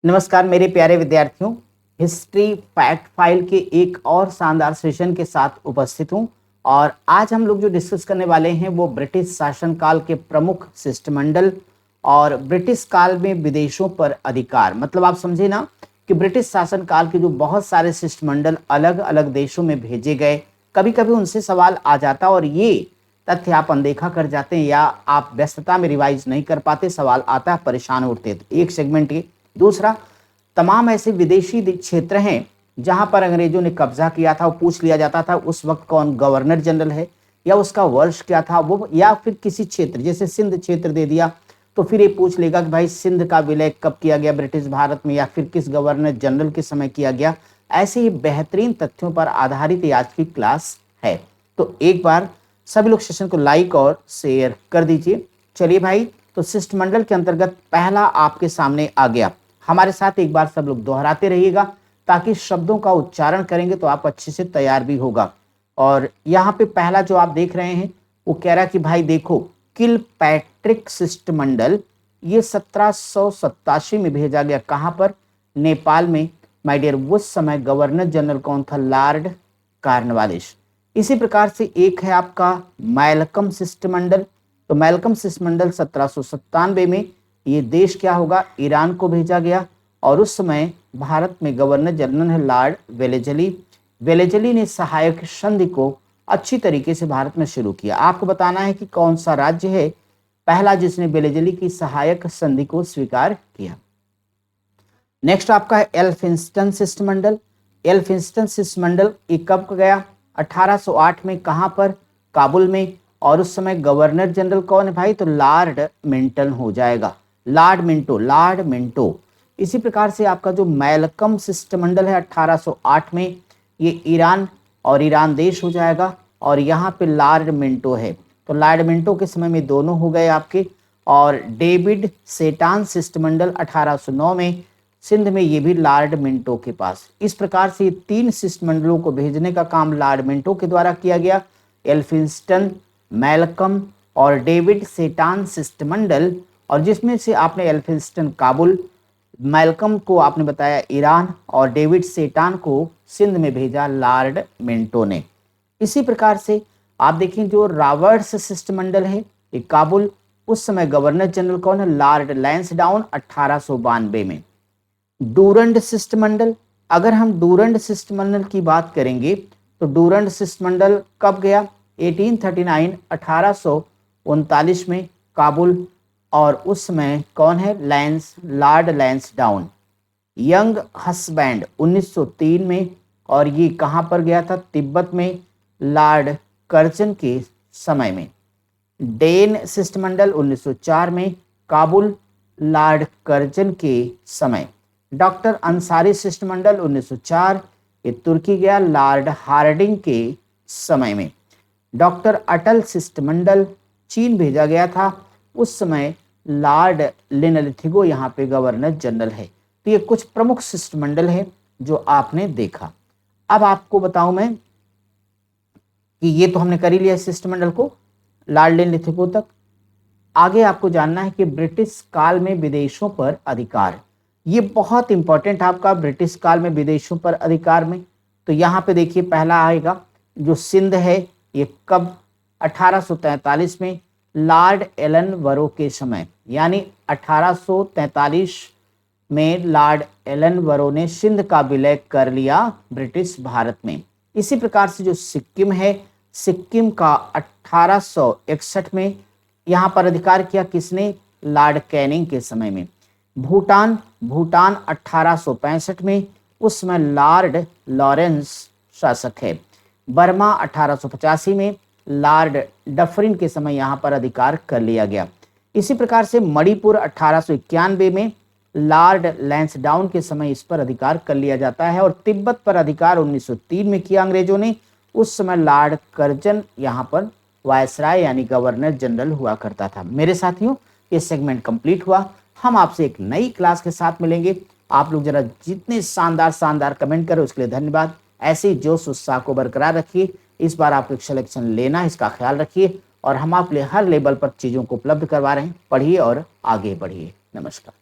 नमस्कार मेरे प्यारे विद्यार्थियों। हिस्ट्री फैक्ट फाइल के एक और शानदार सेशन के साथ उपस्थित हूं और आज हम लोग जो डिस्कस करने वाले हैं वो ब्रिटिश शासनकाल के प्रमुख शिष्टमंडल और ब्रिटिश काल में विदेशों पर अधिकार। मतलब आप समझे ना कि ब्रिटिश शासनकाल के जो बहुत सारे शिष्टमंडल अलग अलग देशों में भेजे गए, कभी कभी उनसे सवाल आ जाता और ये तथ्य आप अनदेखा कर जाते हैं या आप व्यस्तता में रिवाइज नहीं कर पाते, सवाल आता है, परेशान उठते। तो एक सेगमेंट ये। दूसरा, तमाम ऐसे विदेशी क्षेत्र हैं जहां पर अंग्रेजों ने कब्जा किया था, वो पूछ लिया जाता था उस वक्त कौन गवर्नर जनरल है या उसका वर्ष क्या था वो, या फिर किसी क्षेत्र जैसे सिंध क्षेत्र दे दिया तो फिर ये पूछ लेगा कि भाई सिंध का विलय कब किया गया ब्रिटिश भारत में या फिर किस गवर्नर जनरल के समय किया गया। ऐसे ही बेहतरीन तथ्यों पर आधारित ये आज की क्लास है। तो एक बार सभी लोग सेशन को लाइक और शेयर कर दीजिए। चलिए भाई, तो शिष्टमंडल के अंतर्गत पहला आपके सामने आ गया। हमारे साथ एक बार सब लोग दोहराते रहिएगा ताकि शब्दों का उच्चारण करेंगे तो आप अच्छे से तैयार भी होगा। और यहाँ पे पहला जो आप देख रहे हैं वो कह रहा है कि भाई देखो, किलपैट्रिक शिष्टमंडल ये 1787 में भेजा गया। कहाँ पर? नेपाल में। माय डियर, उस समय गवर्नर जनरल कौन था? Lord Cornwallis. इसी प्रकार से एक है आपका मैलकम शिष्टमंडल। तो मैलकम शिष्टमंडल 1797 में ये देश क्या होगा? ईरान को भेजा गया और उस समय भारत में गवर्नर जनरल है लॉर्ड वेलेजली। वेलेजली ने सहायक संधि को अच्छी तरीके से भारत में शुरू किया। आपको बताना है कि कौन सा राज्य है पहला जिसने वेलेजली की सहायक संधि को स्वीकार किया। नेक्स्ट आपका है एल्फिंस्टन शिष्टमंडल। एल्फिंस्टन शिष्टमंडल ये कब गया? 1808 में। कहां पर? काबुल में। और उस समय गवर्नर जनरल कौन है भाई? तो लॉर्ड मिंटन हो जाएगा। Lord Minto. इसी प्रकार से आपका जो मैलकम शिष्टमंडल है 1808 में, ये ईरान और ईरान देश हो जाएगा और यहाँ पे लॉर्ड मिंटो है। तो लॉर्ड मिंटो के समय में दोनों हो गए आपके। और डेविड सेटान शिष्टमंडल 1809 में, सिंध में, ये भी लॉर्ड मिंटो के पास। इस प्रकार से तीन शिष्टमंडलों को भेजने का काम लॉर्ड मिंटो के द्वारा किया गया। एल्फिंस्टन, मैलकम और डेविड सेटान शिष्टमंडल, और जिसमें से आपने एल्फिंस्टन काबुल, मैलकम को आपने बताया ईरान और डेविड सेटान को सिंध में भेजा लॉर्ड मिंटो ने। इसी प्रकार से आप देखें जो रॉबर्ट्स शिष्टमंडल है ये काबुल, उस समय गवर्नर जनरल कौन है? लॉर्ड लैंसडाउन 1892 में। डूरंड शिष्टमंडल, अगर हम डूरंड शिष्टमंडल की बात करेंगे तो डूरंड शिष्टमंडल कब गया? 1839 1839 में काबुल, और उस समय कौन है? लॉर्ड लैंसडाउन। यंग हस्बैंड 1903 में, और ये कहाँ पर गया था? तिब्बत में, लॉर्ड कर्जन के समय में। डेन शिष्टमंडल 1904 में, काबुल, लॉर्ड कर्जन के समय। डॉक्टर अंसारी शिष्टमंडल 1904, ये तुर्की गया लॉर्ड हार्डिंग के समय में। डॉक्टर अटल शिष्टमंडल चीन भेजा गया था, उस समय लॉर्ड लिनलिथिगो यहाँ पे गवर्नर जनरल है। तो ये कुछ प्रमुख शिष्टमंडल है जो आपने देखा। अब आपको बताऊं मैं कि ये तो हमने कर ही लिया शिष्टमंडल को लॉर्ड लिनलिथिगो तक। आगे आपको जानना है कि ब्रिटिश काल में विदेशों पर अधिकार, ये बहुत इंपॉर्टेंट आपका ब्रिटिश काल में विदेशों पर अधिकार में। तो यहाँ पे देखिए पहला आएगा जो सिंध है, ये कब? 1843 में, लॉर्ड एलन वरो के समय, यानी 1843 में लॉर्ड एलन वरो ने सिंध का विलय कर लिया ब्रिटिश भारत में। इसी प्रकार से जो सिक्किम है, सिक्किम का 1861 में यहाँ पर अधिकार किया किसने? लॉर्ड कैनिंग के समय में। भूटान 1865 में, उस समय लॉर्ड लॉरेंस शासक है। बर्मा 1885 में, लॉर्ड डफरिन के समय यहाँ पर अधिकार कर लिया गया। इसी प्रकार से मणिपुर 1891 में, लॉर्ड लैंसडाउन के समय इस पर अधिकार कर लिया जाता है। और तिब्बत पर अधिकार 1903 में किया अंग्रेजों ने, उस समय लॉर्ड कर्जन यहाँ पर वायसराय यानी गवर्नर जनरल हुआ करता था। मेरे साथियों, ये सेगमेंट कंप्लीट हुआ। हम आपसे एक नई क्लास के साथ मिलेंगे। आप लोग जरा जितने शानदार कमेंट करें उसके लिए धन्यवाद। ऐसे ही जोश उत्साह को बरकरार रखिए। इस बार आपको एक सिलेक्शन लेना है, इसका ख्याल रखिए और हम आप लिए हर लेवल पर चीज़ों को उपलब्ध करवा रहे हैं। पढ़िए और आगे बढ़िए। नमस्कार।